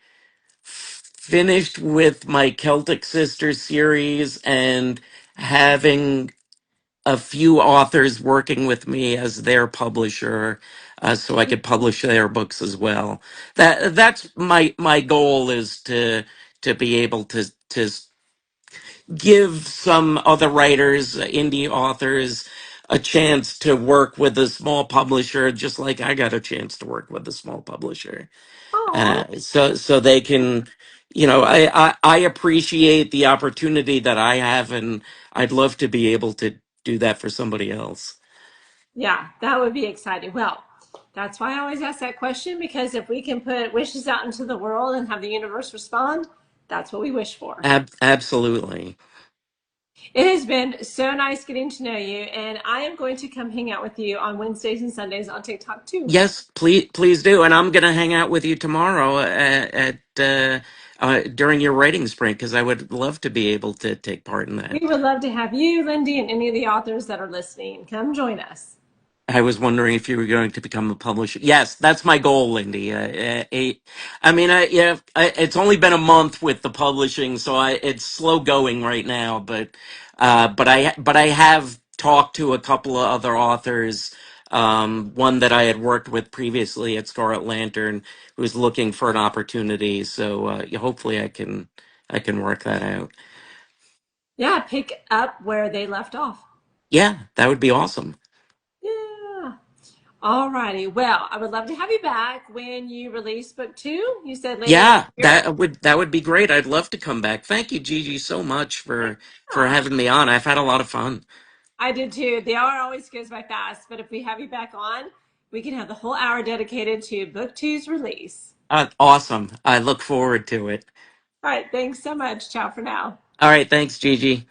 finished with my Celtic Sisters series and having a few authors working with me as their publisher, so I could publish their books as well. That's my goal, is to be able to give some other writers, indie authors, a chance to work with a small publisher, just like I got a chance to work with a small publisher. Oh, So they can, I appreciate the opportunity that I have, and I'd love to be able to do that for somebody else. yeah, that would be exciting. Well, that's why I always ask that question because if we can put wishes out into the world and have the universe respond, that's what we wish for. Absolutely. It has been so nice getting to know you, and I am going to come hang out with you on Wednesdays and Sundays on TikTok too. Yes, please do. And I'm going to hang out with you tomorrow during your writing sprint because I would love to be able to take part in We that. would love to have you, Lindy, and any of the authors that are listening. Come join us. I was wondering if you were going to become a publisher. Yes, that's my goal, Lindy. I mean, it's only been a month with the publishing, so it's slow going right now. But I have talked to a couple of other authors. One that I had worked with previously at Scarlet Lantern, who's looking for an opportunity. So hopefully, I can work that out. Yeah, pick up where they left off. Yeah, that would be awesome. Yeah. All righty. Well, I would love to have you back when you release book two. You said later this Yeah, year. that would be great. I'd love to come back. Thank you, Gigi, so much for Yeah, having me on. I've had a lot of fun. I did too. The hour always goes by fast, but if we have you back on, we can have the whole hour dedicated to book two's release. Awesome. I look forward to it. All right. Thanks so much. Ciao for now. All right, thanks, Gigi.